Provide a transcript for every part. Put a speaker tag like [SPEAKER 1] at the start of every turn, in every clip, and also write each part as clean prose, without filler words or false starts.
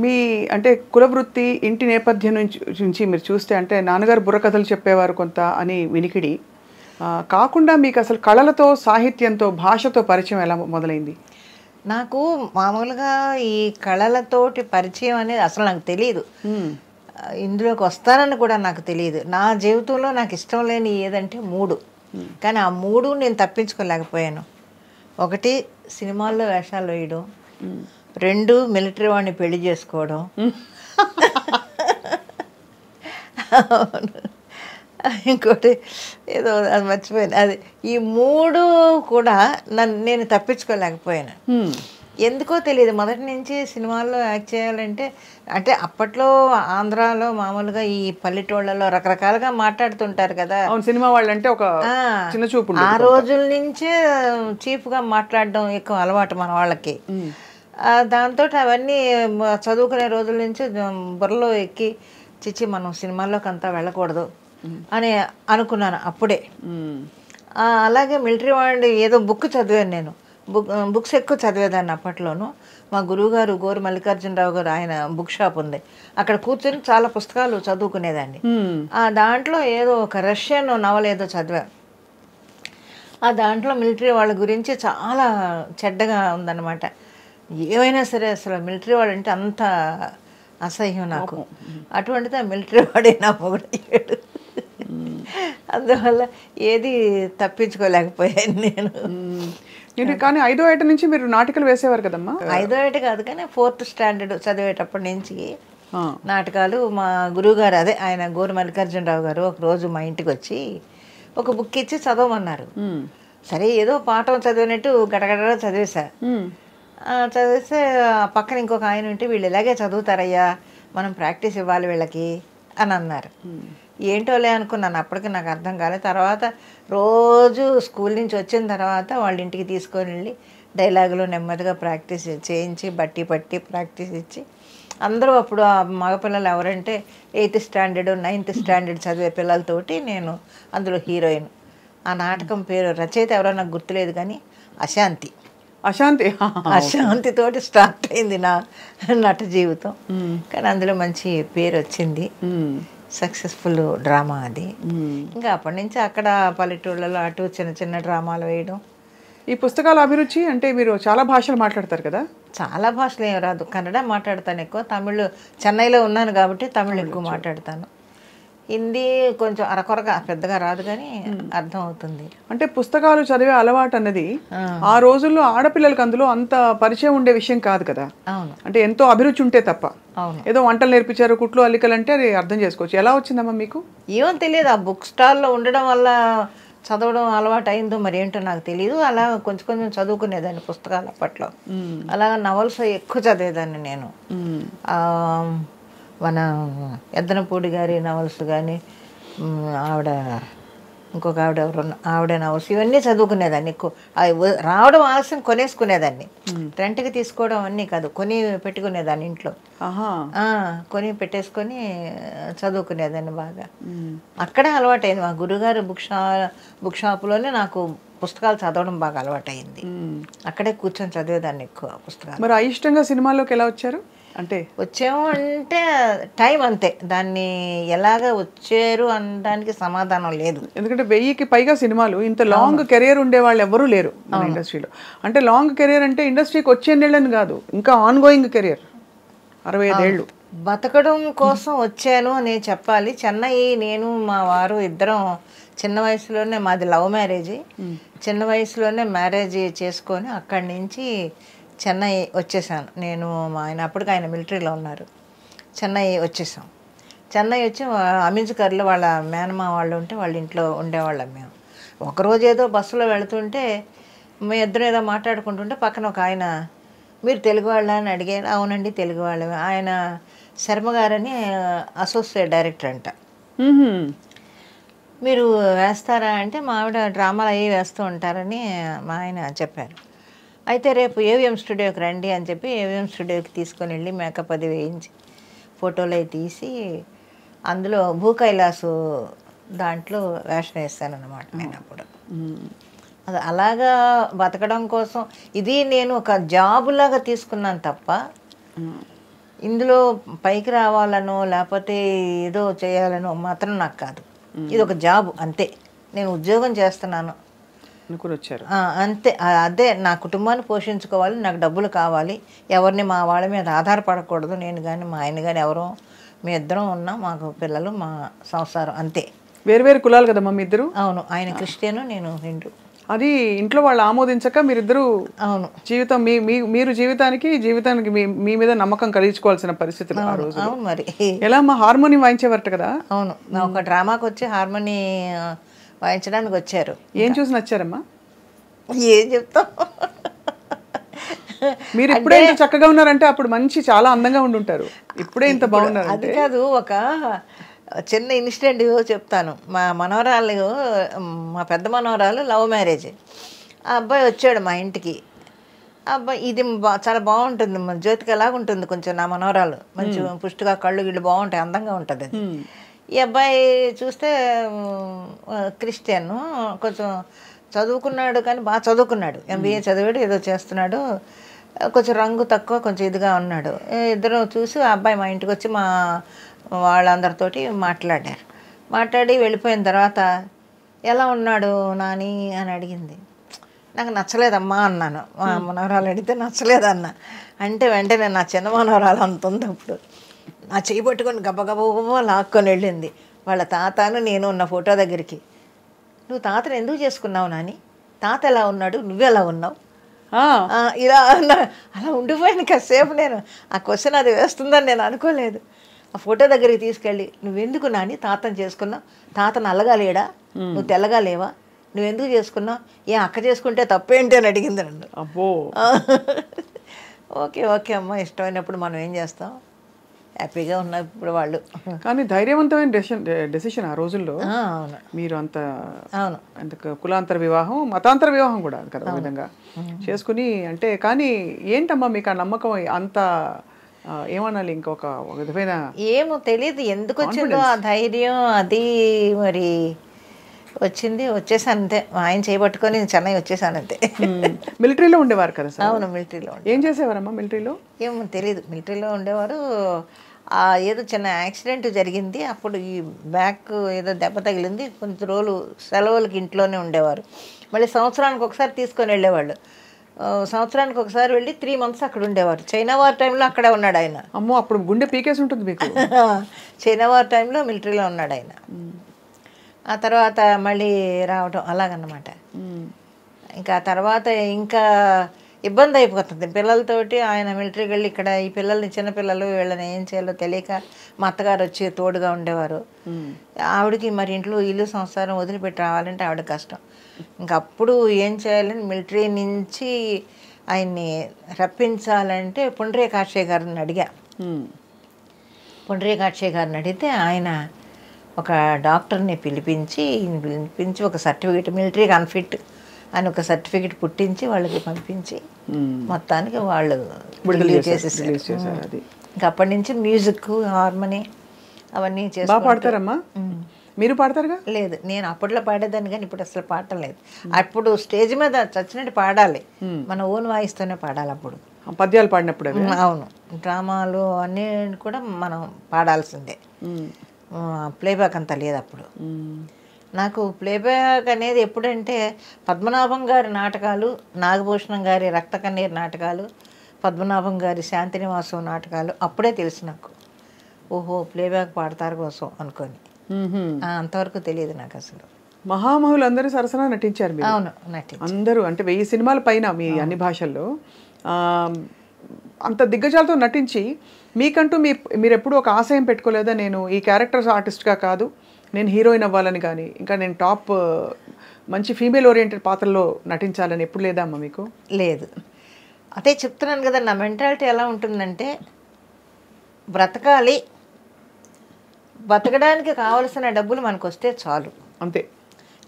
[SPEAKER 1] మీ అంటే కులవృత్తి ఇంటి నేపథ్యం నుంచి మీరు చూస్తే అంటే నాన్నగారు బుర్రకథలు చెప్పేవారు కొంత అని వినికిడి. కాకుండా మీకు అసలు కళలతో, సాహిత్యంతో, భాషతో పరిచయం ఎలా మొదలైంది?
[SPEAKER 2] నాకు మామూలుగా ఈ కళలతోటి పరిచయం అనేది అసలు నాకు తెలియదు. ఇందులోకి వస్తానని కూడా నాకు తెలియదు. నా జీవితంలో నాకు ఇష్టం లేని ఏదంటే 3. కానీ ఆ 3 నేను తప్పించుకోలేకపోయాను. 1 సినిమాల్లో వేషాలు వేయడం, 2 మిలిటరీ వాడిని పెళ్లి చేసుకోవడం, ఇంకోటి ఏదో అది మర్చిపోయాను. అది ఈ 3 కూడా నేను తప్పించుకోలేకపోయాను. ఎందుకో తెలియదు. మొదటి నుంచి సినిమాల్లో యాక్ట్ చేయాలంటే అంటే అప్పట్లో ఆంధ్రాలో మామూలుగా ఈ పల్లెటూళ్ళలో రకరకాలుగా మాట్లాడుతుంటారు కదా.
[SPEAKER 1] సినిమా వాళ్ళంటే ఒక చిన్న చూపు.
[SPEAKER 2] ఆ రోజుల నుంచే చీప్గా మాట్లాడడం ఎక్కువ అలవాటు మన వాళ్ళకి. దాంతో అవన్నీ చదువుకునే రోజుల నుంచి బుర్రలో ఎక్కి చిచ్చి మనం సినిమాల్లోకి అంతా వెళ్ళకూడదు అని అనుకున్నాను అప్పుడే. అలాగే మిలిటరీ వాడి ఏదో బుక్ చదివాను నేను. బుక్స్ ఎక్కువ చదివేదాన్ని అప్పట్లోనూ. మా గురువుగారు గోరు మల్లికార్జునరావు గారు, ఆయన బుక్ షాప్ ఉంది, అక్కడ కూర్చొని చాలా పుస్తకాలు చదువుకునేదాన్ని. దాంట్లో ఏదో ఒక రష్యన్ నవల ఏదో చదివాను. దాంట్లో మిలిటరీ వాళ్ళ గురించి చాలా చెడ్డగా ఉందన్నమాట. ఏమైనా సరే అసలు మిలిటరీ వాళ్ళంటే అంత అసహ్యం నాకు. అటువంటిది ఆ మిలిటరీ వాడే నా మొగుడయ్యాడు. అందువల్ల ఏది తప్పించుకోలేకపోయాను నేను.
[SPEAKER 1] కానీ 5వ ఏట నుంచి మీరు నాటకాలు వేసేవారు కదమ్మా?
[SPEAKER 2] 5వ ఏట కాదు కానీ 4th స్టాండర్డ్ చదివేటప్పటి నుంచి నాటకాలు. మా గురువుగారు అదే ఆయన గోరు మల్లికార్జునరావు గారు ఒకరోజు మా ఇంటికి వచ్చి ఒక బుక్ ఇచ్చి చదవమన్నారు. సరే ఏదో పాఠం చదివినట్టు గడగడ చదివేశా. చదివిస్తే పక్కన ఇంకొక ఆయన ఉంటే వీళ్ళు ఇలాగే చదువుతారయ్యా, మనం ప్రాక్టీస్ ఇవ్వాలి వీళ్ళకి అని అన్నారు. ఏంటోలే అనుకున్నాను. అప్పటికి నాకు అర్థం కాలేదు. తర్వాత రోజు స్కూల్ నుంచి వచ్చిన తర్వాత వాళ్ళ ఇంటికి తీసుకొని వెళ్ళి డైలాగులు నెమ్మదిగా ప్రాక్టీస్ చేయించి బట్టి పట్టి ప్రాక్టీస్ ఇచ్చి అందరూ అప్పుడు ఆ మగపిల్లలు ఎవరంటే 8th స్టాండర్డ్ 9th స్టాండర్డ్ చదివే పిల్లలతోటి నేను అందులో హీరోయిన్. ఆ నాటకం పేరు రచయిత ఎవరో నాకు గుర్తులేదు కానీ అశాంతి. అశాంతితోటి స్టార్ట్ అయింది నా నట జీవితం. కానీ అందులో మంచి పేరు వచ్చింది. సక్సెస్ఫుల్ డ్రామా అది. ఇంకా అప్పటి నుంచి అక్కడ పల్లెటూళ్ళలో అటు చిన్న చిన్న డ్రామాలు వేయడం.
[SPEAKER 1] ఈ పుస్తకాల అభిరుచి అంటే మీరు చాలా భాషలు మాట్లాడతారు కదా?
[SPEAKER 2] చాలా భాషలు ఏం రాదు. కన్నడ మాట్లాడతాను ఎక్కువ. తమిళ్ చెన్నైలో ఉన్నాను కాబట్టి తమిళ్ ఎక్కువ మాట్లాడతాను. హిందీ కొంచెం అరకొరగా పెద్దగా రాదు కానీ అర్థం అవుతుంది.
[SPEAKER 1] అంటే పుస్తకాలు చదివే అలవాటు అన్నది ఆ రోజుల్లో ఆడపిల్లలకి అందులో అంత పరిచయం ఉండే విషయం కాదు కదా.
[SPEAKER 2] అవును.
[SPEAKER 1] అంటే ఎంతో అభిరుచి ఉంటే తప్ప.
[SPEAKER 2] అవును.
[SPEAKER 1] ఏదో వంటలు నేర్పించారు, కుట్లు అల్లికలు అంటే అది అర్థం చేసుకోవచ్చు. ఎలా వచ్చిందమ్మా మీకు?
[SPEAKER 2] ఏమో తెలియదు. ఆ బుక్ స్టాల్లో ఉండడం వల్ల చదవడం అలవాటు అయిందో మరి ఏంటో నాకు తెలియదు. అలా కొంచెం కొంచెం చదువుకునేదాన్ని పుస్తకాలు అప్పట్లో. అలాగా నవల్స్ ఎక్కువ చదివేదాన్ని నేను. మన ఎద్దనపూడి గారి నవల్స్ కానీ, ఆవిడ ఇంకొక ఆవిడ ఆవిడ నవల్స్ ఇవన్నీ చదువుకునేదాన్ని ఎక్కువ. రావడం ఆలస్యం కొనేసుకునేదాన్ని. రెంట్కి తీసుకోవడం అన్నీ కాదు, కొని పెట్టుకునేదాన్ని ఇంట్లో. కొని పెట్టేసుకొని చదువుకునేదాన్ని బాగా. అక్కడే అలవాటైంది. మా గురుగారు బుక్ షాపులోనే నాకు పుస్తకాలు చదవడం బాగా అలవాటైంది. అక్కడే కూర్చొని చదివేదాన్ని ఎక్కువ పుస్తకాలు.
[SPEAKER 1] మరి అయిష్టంగా సినిమాల్లోకి ఎలా వచ్చారు? అంటే
[SPEAKER 2] వచ్చాము అంటే టైం అంతే. దాన్ని ఎలాగ వచ్చారు అనడానికి సమాధానం లేదు.
[SPEAKER 1] ఎందుకంటే 1000కి పైగా సినిమాలు, ఇంత లాంగ్ కెరియర్ ఉండే వాళ్ళు ఎవరూ లేరు మన ఇండస్ట్రీలో. అంటే లాంగ్ కెరియర్ అంటే ఇండస్ట్రీకి వచ్చేళ్ళని కాదు, ఇంకా ఆన్ గోయింగ్ కెరియర్ 65 ఏళ్ళు.
[SPEAKER 2] బతకడం కోసం వచ్చాను అని చెప్పాలి. చెన్నై నేను మా వారు ఇద్దరం చిన్న వయసులోనే, మాది లవ్ మ్యారేజ్, చిన్న వయసులోనే మ్యారేజ్ చేసుకొని అక్కడి నుంచి చెన్నై వచ్చేసాను నేను. మా ఆయన అప్పటికి ఆయన మిలిటరీలో ఉన్నారు. చెన్నై వచ్చేసాం. చెన్నై వచ్చి అమింజ్కర్లో వాళ్ళ మేనమా వాళ్ళు ఉంటే వాళ్ళ ఇంట్లో ఉండేవాళ్ళం మేము. ఒకరోజు ఏదో బస్సులో వెళుతుంటే మేము ఇద్దరు ఏదో మాట్లాడుకుంటుంటే పక్కన ఒక ఆయన, మీరు తెలుగు వాళ్ళ అని అడిగారు. అవునండి తెలుగు వాళ్ళమే. ఆయన శర్మ గారని అసోసియేట్ డైరెక్టర్ అంట. మీరు వేస్తారా అంటే మా ఆవిడ డ్రామాలు అవి వేస్తూ ఉంటారని మా ఆయన చెప్పారు. అయితే రేపు ఏవిఎం స్టూడియోకి రండి అని చెప్పి ఏవిఎం స్టూడియోకి తీసుకొని వెళ్ళి మేకప్ అది వేయించి ఫోటోలు అవి తీసి అందులో భూ కైలాసు దాంట్లో వేషం వేస్తానన్నమాట నేను అప్పుడు. అది అలాగా బతకడం కోసం ఇది నేను ఒక జాబ్ లాగా తీసుకున్నాను తప్ప ఇందులో పైకి రావాలనో లేకపోతే ఏదో చేయాలనో మాత్రం నాకు కాదు. ఇది ఒక జాబ్ అంతే. నేను ఉద్యోగం చేస్తున్నాను
[SPEAKER 1] అనుకుని వచ్చారు.
[SPEAKER 2] అంతే. అదే నా కుటుంబాన్ని పోషించుకోవాలి, నాకు డబ్బులు కావాలి, ఎవరిని మా వాళ్ళ మీద ఆధారపడకూడదు. నేను కానీ మా ఆయన కానీ ఎవరో, మీ ఇద్దరం ఉన్నాం, మాకు పిల్లలు, మా సంసారం అంతే.
[SPEAKER 1] వేరు వేరు కులాలు కదమ్మా మీ ఇద్దరు?
[SPEAKER 2] అవును, ఆయన క్రిస్టియను, నేను హిందూ.
[SPEAKER 1] అది ఇంట్లో వాళ్ళు ఆమోదించక మీరిద్దరు
[SPEAKER 2] అవును
[SPEAKER 1] జీవితం మీరు జీవితానికి మీ మీద నమ్మకం కలిగించుకోవాల్సిన పరిస్థితులు ఆ రోజు.
[SPEAKER 2] అవును మరి
[SPEAKER 1] ఎలా అమ్మా హార్మోనియం వాయించేవారట కదా?
[SPEAKER 2] అవును, ఒక డ్రామాకి వచ్చి హార్మోని వాయించడానికి వచ్చారు.
[SPEAKER 1] ఏం చూసి నచ్చారమ్మా?
[SPEAKER 2] ఏం చెప్తాం,
[SPEAKER 1] మీరు ఇప్పుడే ఇంత చక్కగా ఉన్నారంటే అప్పుడు మంచి చాలా అందంగా ఉండుంటారు. ఇప్పుడే ఇంత బాగున్నారు.
[SPEAKER 2] అది కాదు, ఒక చిన్న ఇన్సిడెంట్ చెప్తాను. మా మనవరాలు, మా పెద్ద మనవరాలు లవ్ మ్యారేజ్. ఆ అబ్బాయి వచ్చాడు మా ఇంటికి. ఆ అబ్బాయి ఇది చాలా బాగుంటుంది, జ్యోతికి ఎలాగ ఉంటుంది కొంచెం నా మనవరాలు, మంచి పుష్టిగా కళ్ళు గిళ్ళు బాగుంటాయి, అందంగా ఉంటుంది అది. ఈ అబ్బాయి చూస్తే క్రిస్టియన్, కొంచెం చదువుకున్నాడు కానీ బాగా చదువుకున్నాడు, MBA చదివాడు, ఏదో చేస్తున్నాడు, కొంచెం రంగు తక్కువ, కొంచెం ఇదిగా ఉన్నాడు. ఇద్దరు చూసి ఆ అబ్బాయి మా ఇంటికి వచ్చి మా వాళ్ళందరితోటి మాట్లాడి వెళ్ళిపోయిన తర్వాత ఎలా ఉన్నాడు నాని అని అడిగింది. నాకు నచ్చలేదమ్మా అన్నాను. మా మనవరాలు అడిగితే నచ్చలేదన్న అంటే వెంటనే నా చిన్న మనవరాలు అంత ఉంది అప్పుడు నా చేయి పట్టుకొని గబగబా లాక్కొని వెళ్ళింది వాళ్ళ తాతను నేను ఉన్న ఫోటో దగ్గరికి. నువ్వు తాతను ఎందుకు చేసుకున్నావు నాని? తాత ఎలా ఉన్నాడు, నువ్వెలా ఉన్నావు? ఇలా అలా ఉండిపోయాను కాసేపు. నేను ఆ క్వశ్చన్ అది వేస్తుందని నేను అనుకోలేదు. ఆ ఫోటో దగ్గరికి తీసుకెళ్ళి, నువ్వెందుకు నాని తాతను చేసుకున్నావు? తాత నల్లగా లేడా, నువ్వు తెల్లగా లేవా, నువ్వెందుకు చేసుకున్నావు? అక్క చేసుకుంటే తప్పేంటి అని అడిగింది నన్ను.
[SPEAKER 1] అబ్బో
[SPEAKER 2] ఓకే అమ్మ, ఇష్టమైనప్పుడు మనం ఏం చేస్తాం, హ్యాపీగా ఉన్నారు ఇప్పుడు వాళ్ళు.
[SPEAKER 1] కానీ ధైర్యవంతమైన డెసిషన్ ఆ రోజుల్లో.
[SPEAKER 2] అవును,
[SPEAKER 1] మీరు అంత
[SPEAKER 2] అవును,
[SPEAKER 1] అంత కులాంతర వివాహం, మతాంతర వివాహం కూడా కదా ఆ విధంగా చేసుకుని అంటే. కానీ ఏంటమ్మా మీకు ఆ నమ్మకం అంత ఏమనాలి, ఇంకొక విధమైన
[SPEAKER 2] ఏమో తెలియదు ఎందుకు వచ్చిందో ఆ ధైర్యం. అది మరి వచ్చేసాను అంతే. ఆయన చేయబట్టుకొని చెన్నై వచ్చేసాను అంతే.
[SPEAKER 1] మిలిటరీలో ఉండేవారు కదా సార్?
[SPEAKER 2] అవును, మిలిటరీలో.
[SPEAKER 1] ఏం చేసేవారమ్మా మిలిటరీలో?
[SPEAKER 2] ఏమో తెలియదు, మిలిటరీలో ఉండేవారు. ఏదో చిన్న యాక్సిడెంట్ జరిగింది, అప్పుడు ఈ బ్యాక్ ఏదో దెబ్బ తగిలింది, కొంచెం రోజులు సెలవులకి ఇంట్లోనే ఉండేవారు. మళ్ళీ సంవత్సరానికి ఒకసారి తీసుకొని వెళ్ళేవాళ్ళు. సంవత్సరానికి ఒకసారి వెళ్ళి 3 months అక్కడ ఉండేవారు. చైనా వార్ టైంలో అక్కడే ఉన్నాడు ఆయన.
[SPEAKER 1] అమ్మో, అప్పుడు గుండె పీకేసి ఉంటుంది మీకు.
[SPEAKER 2] చైనా వార్ టైంలో మిలిటరీలో ఉన్నాడు ఆయన. ఆ తర్వాత మళ్ళీ రావటం అలాగన్నమాట. ఇంకా తర్వాత ఇంకా ఇబ్బంది అయిపోతుంది పిల్లలతోటి. ఆయన మిలిటరీకి వెళ్ళి ఇక్కడ ఈ పిల్లల్ని, చిన్నపిల్లలు, వీళ్ళని ఏం చేయాలో తెలియక మా అత్తగారు వచ్చి తోడుగా ఉండేవారు. ఆవిడకి మరి ఇంట్లో ఇల్లు సంసారం వదిలిపెట్టి రావాలంటే ఆవిడ కష్టం. ఇంకప్పుడు ఏం చేయాలని మిలిటరీ నుంచి ఆయన్ని రప్పించాలంటే పుండ్రేకాక్షయ్య గారిని అడిగా. పుండ్రేకాక్షయ్య గారిని అడిగితే ఆయన ఒక డాక్టర్ని పిలిపించి ఒక సర్టిఫికేట్, మిలిటరీకి అన్ఫిట్ అని ఒక సర్టిఫికేట్ పుట్టించి వాళ్ళకి పంపించి మొత్తానికి వాళ్ళు రిలీజ్ చేసేసారు. ఇంకా అప్పటి నుంచి మ్యూజిక్, హార్మోని అవన్నీ చేసి.
[SPEAKER 1] బాగా పాడతారమ్మా? మీరు పాడతారుగా?
[SPEAKER 2] లేదు, నేను అప్పట్లో పాడేదాన్ని కానీ ఇప్పుడు అసలు పాడటం లేదు. అప్పుడు స్టేజ్ మీద చచ్చినట్టు పాడాలి, మన ఓన్ వాయిస్తోనే పాడాలి. అప్పుడు
[SPEAKER 1] పద్యాలు పాడినప్పుడు?
[SPEAKER 2] అవును, డ్రామాలు అన్నీ కూడా మనం పాడాల్సిందే, ప్లేబ్యాక్ అంతా లేదు అప్పుడు. నాకు ప్లేబ్యాక్ అనేది ఎప్పుడంటే పద్మనాభం గారి నాటకాలు, నాగభూషణం గారి రక్త కన్నీరు నాటకాలు, పద్మనాభం గారి శాంతినివాసం నాటకాలు అప్పుడే తెలుసు నాకు. ఓహో, ప్లేబ్యాక్ పాడతారు కోసం అనుకొని. అంతవరకు తెలియదు నాకు అసలు.
[SPEAKER 1] మహామహులు అందరూ సరసన నటించారు.
[SPEAKER 2] అవును, నటించారు
[SPEAKER 1] అందరూ. అంటే 1000 సినిమాల పైన మీ అన్ని భాషల్లో అంత దిగ్గజాలతో నటించి మీకంటూ మీరు ఎప్పుడూ ఒక ఆశయం పెట్టుకోలేదా, నేను ఈ క్యారెక్టర్స్ ఆర్టిస్ట్గా కాదు, నేను హీరోయిన్ అవ్వాలని కానీ, ఇంకా నేను టాప్ మంచి ఫీమేల్ ఓరియంటెడ్ పాత్రలో నటించాలని ఎప్పుడు లేదా అమ్మ మీకు?
[SPEAKER 2] లేదు, అదే చెప్తున్నాను కదా, నా మెంటాలిటీ ఎలా ఉంటుందంటే బ్రతకాలి, బతకడానికి కావలసిన డబ్బులు మనకు వస్తే చాలు,
[SPEAKER 1] అంతే.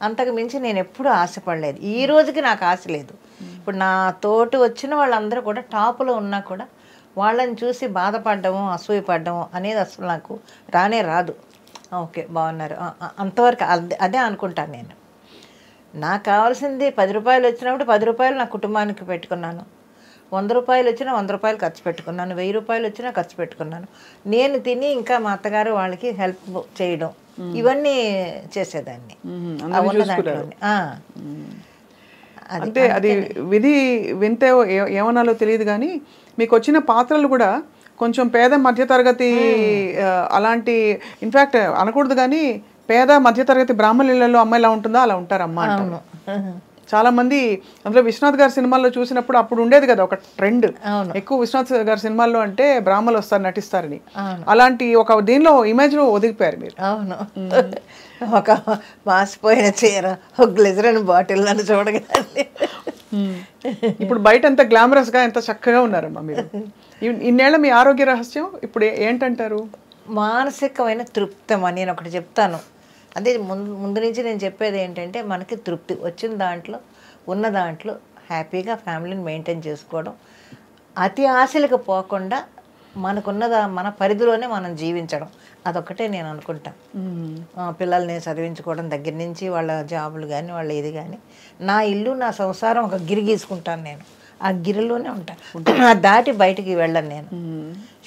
[SPEAKER 2] అంతకు మించి నేను ఎప్పుడూ ఆశపడలేదు. ఈ రోజుకి నాకు ఆశ లేదు. ఇప్పుడు నా తోటి వచ్చిన వాళ్ళందరూ కూడా టాపులో ఉన్నా కూడా వాళ్ళని చూసి బాధపడ్డము, అసూయపడ్డము అనేది అసలు నాకు రానే రాదు. ఓకే, బాగున్నారు అంతవరకు అదే అనుకుంటాను నేను. నాకు కావాల్సింది 10 రూపాయలు వచ్చినప్పుడు 10 రూపాయలు నా కుటుంబానికి పెట్టుకున్నాను, రూపాయలు వచ్చినా 100 రూపాయలు ఖర్చు పెట్టుకున్నాను, 1000 రూపాయలు వచ్చినా ఖర్చు పెట్టుకున్నాను. నేను తిని ఇంకా మా అత్తగారు వాళ్ళకి హెల్ప్ చేయడం ఇవన్నీ చేసేదాన్ని. ఉన్న దాంట్లోనే.
[SPEAKER 1] అంటే అది విధి వింతే ఏమనాలో తెలియదు కానీ మీకు వచ్చిన పాత్రలు కూడా కొంచెం పేద మధ్యతరగతి అలాంటి, ఇన్ఫ్యాక్ట్ అనకూడదు కానీ పేద మధ్యతరగతి బ్రాహ్మణులలో అమ్మాయి ఎలా ఉంటుందో అలా ఉంటారు అమ్మ అంటారు. చాలా మంది అందులో విశ్వనాథ్ గారి సినిమాల్లో చూసినప్పుడు అప్పుడు ఉండేది కదా ఒక ట్రెండ్, ఎక్కువ విశ్వనాథ్ గారి సినిమాల్లో అంటే బ్రాహ్మణులు వస్తారు నటిస్తారని, అలాంటి ఒక దీనిలో ఇమేజ్ లో ఒదిగిపోయారు మీరు.
[SPEAKER 2] అవును, ఒక మాసిపోయిన చీర, ఒక గ్లిజరిన్ బాటిల్ నన్ను చూడగానే.
[SPEAKER 1] ఇప్పుడు బయట ఎంత గ్లామరస్ గా ఎంత చక్కగా ఉన్నారమ్మా మీరు. ఇన్నేళ్ల మీ ఆరోగ్య రహస్యం ఇప్పుడు ఏంటంటారు?
[SPEAKER 2] మానసికమైన తృప్తమా. నేను ఒకటి చెప్తాను, అదే ముందు నుంచి నేను చెప్పేది ఏంటంటే మనకి తృప్తి వచ్చిన దాంట్లో, ఉన్న దాంట్లో హ్యాపీగా ఫ్యామిలీని మెయింటైన్ చేసుకోవడం, అతి ఆశలకు పోకుండా మన పరిధిలోనే మనం జీవించడం, అదొక్కటే నేను అనుకుంటా. పిల్లల్ని చదివించుకోవడం దగ్గర నుంచి వాళ్ళ జాబులు కానీ వాళ్ళ ఇది కానీ, నా ఇల్లు నా సంసారం ఒక గిరి గీసుకుంటాను నేను, ఆ గిరిలోనే ఉంటాను, దాటి బయటికి వెళ్ళను నేను.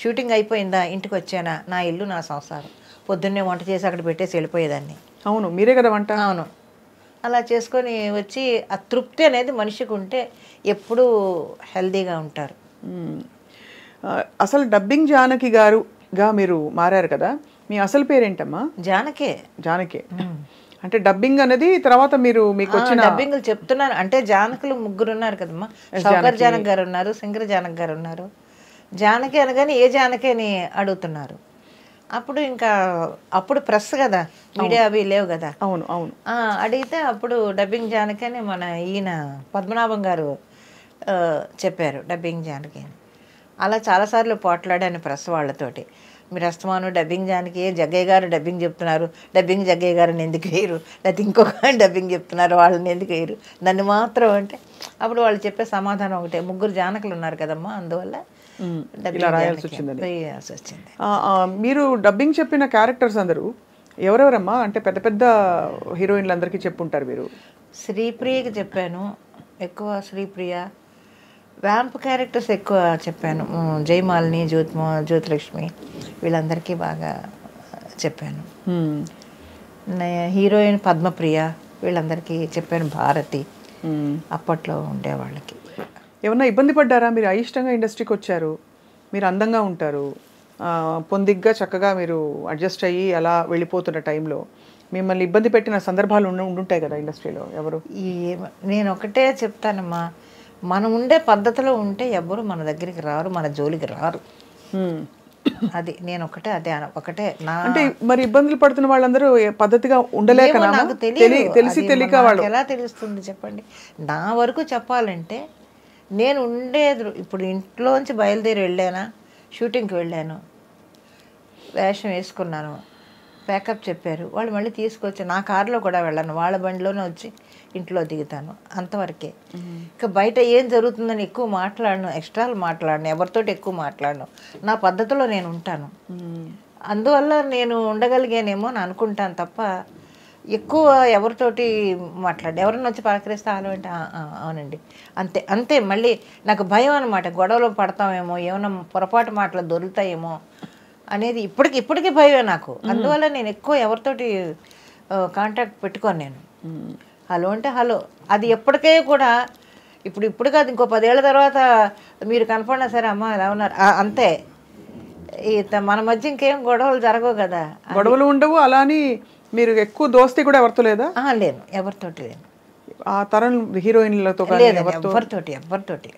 [SPEAKER 2] షూటింగ్ అయిపోయిందా, ఇంటికి వచ్చానా, నా ఇల్లు నా సంసారం, పొద్దున్నే వంట చేసి అక్కడ పెట్టేసి వెళ్ళిపోయేదాన్ని.
[SPEAKER 1] అవును, మీరే కదా వంట.
[SPEAKER 2] అవును, అలా చేసుకొని వచ్చి ఆ తృప్తి అనేది మనిషికి ఉంటే ఎప్పుడూ హెల్దీగా ఉంటారు.
[SPEAKER 1] అసలు డబ్బింగ్ జానకి గారుగా మీరు మారారు కదా, మీ అసలు పేరేంటమ్మా?
[SPEAKER 2] జానకే.
[SPEAKER 1] జానకే అంటే డబ్బింగ్ అనేది తర్వాత మీరు మీకు వచ్చిన
[SPEAKER 2] డబ్బింగ్లు చెప్తున్నాను అంటే జానకులు 3 ఉన్నారు కదమ్మా. సౌకర్ జానక్ గారు ఉన్నారు, సింగర్ జానక్ గారు ఉన్నారు. జానకి అనగానే ఏ జానకి అని అడుగుతున్నారు. అప్పుడు ఇంకా అప్పుడు ప్రెస్ కదా, మీడియా అవి లేవు కదా.
[SPEAKER 1] అవును అవును.
[SPEAKER 2] అడిగితే అప్పుడు డబ్బింగ్ జానకి అని మన ఈయన పద్మనాభం గారు చెప్పారు డబ్బింగ్ జానకి అని. అలా చాలాసార్లు పోట్లాడాను ప్రెస్ వాళ్ళతోటి. మీరు అస్తమాను డబ్బింగ్ జానకి, జగ్గయ్య గారు డబ్బింగ్ చెప్తున్నారు, డబ్బింగ్ జగ్గయ్య గారిని ఎందుకు వేయరు, లేకపోతే ఇంకొక డబ్బింగ్ చెప్తున్నారు వాళ్ళని ఎందుకు వేయరు, నన్ను మాత్రం అంటే అప్పుడు వాళ్ళు చెప్పే సమాధానం ఒకటే, 3 జానకులు ఉన్నారు కదమ్మా, అందువల్ల
[SPEAKER 1] రాయాల్సి వచ్చింది. మీరు డబ్బింగ్ చెప్పిన క్యారెక్టర్స్ అందరూ ఎవరెవరమ్మా? అంటే పెద్ద పెద్ద హీరోయిన్లు అందరికీ చెప్పుంటారు మీరు.
[SPEAKER 2] శ్రీప్రియకి చెప్పాను ఎక్కువ, శ్రీప్రియ. వ్యాంప్ క్యారెక్టర్స్ ఎక్కువ చెప్పాను, జయమాలిని, జ్యోతిలక్ష్మి, వీళ్ళందరికీ బాగా చెప్పాను. హీరోయిన్ పద్మప్రియ, వీళ్ళందరికీ చెప్పాను. భారతి అప్పట్లో ఉండేవాళ్ళకి.
[SPEAKER 1] ఏమన్నా ఇబ్బంది పడ్డారా? మీరు అయిష్టంగా ఇండస్ట్రీకి వచ్చారు, మీరు అందంగా ఉంటారు, పొందిగ్గా చక్కగా మీరు అడ్జస్ట్ అయ్యి అలా వెళ్ళిపోతున్న టైంలో మిమ్మల్ని ఇబ్బంది పెట్టిన సందర్భాలు ఉండుంటాయి కదా ఇండస్ట్రీలో? ఎవరు?
[SPEAKER 2] నేను ఒకటే చెప్తానమ్మా, మనం ఉండే పద్ధతిలో ఉంటే ఎవరు మన దగ్గరికి రారు, మన జోలికి రారు. అది నేను ఒకటే, ఒకటే నా. అంటే
[SPEAKER 1] మరి ఇబ్బందులు పడుతున్న వాళ్ళందరూ పద్ధతిగా ఉండలేక
[SPEAKER 2] నాకు తెలిసి తెలియక వాళ్ళు ఎలా తెలుస్తుంది చెప్పండి. నా వరకు చెప్పాలంటే నేను ఉండేది ఇప్పుడు ఇంట్లోంచి బయలుదేరి వెళ్ళానా, షూటింగ్కి వెళ్ళాను, వేషం వేసుకున్నాను, ప్యాకప్ చెప్పారు, వాళ్ళు మళ్ళీ తీసుకొచ్చి నా కారులో కూడా వెళ్ళాను, వాళ్ళ బండిలోనే వచ్చి ఇంట్లో దిగుతాను, అంతవరకే. ఇక బయట ఏం జరుగుతుందని ఎక్కువ మాట్లాడను, ఎక్స్ట్రాలు మాట్లాడను, ఎవరితోటి ఎక్కువ మాట్లాడను, నా పద్ధతిలో నేను ఉంటాను. అందువల్ల నేను ఉండగలిగానేమో అని అనుకుంటాను తప్ప ఎక్కువ ఎవరితోటి ఎవరన్నా వచ్చి పలకరిస్తే అంటే అవునండి అంతే అంతే. మళ్ళీ నాకు భయం అనమాట, గొడవలో పడతామేమో, ఏమైనా పొరపాటు మాటలు దొరుకుతాయేమో అనేది ఇప్పటికీ భయమే నాకు. అందువల్ల నేను ఎక్కువ ఎవరితోటి కాంటాక్ట్ పెట్టుకోను నేను. హలో అంటే హలో, అది ఎప్పటికే కూడా ఇప్పుడు కాదు, ఇంకో 10 ఏళ్ళ తర్వాత మీరు కనపడినా సరే అమ్మ ఎలా ఉన్నారు అంతే. మన మధ్య ఇంకేం గొడవలు జరగవు కదా.
[SPEAKER 1] గొడవలు ఉండవు. అలా అని మీరు ఎక్కువ దోస్తీ కూడా ఎవరితో లేదా?
[SPEAKER 2] లేను, ఎవరితోటి లేను.
[SPEAKER 1] ఆ తరం హీరోయిన్లతో
[SPEAKER 2] ఎవరితోటి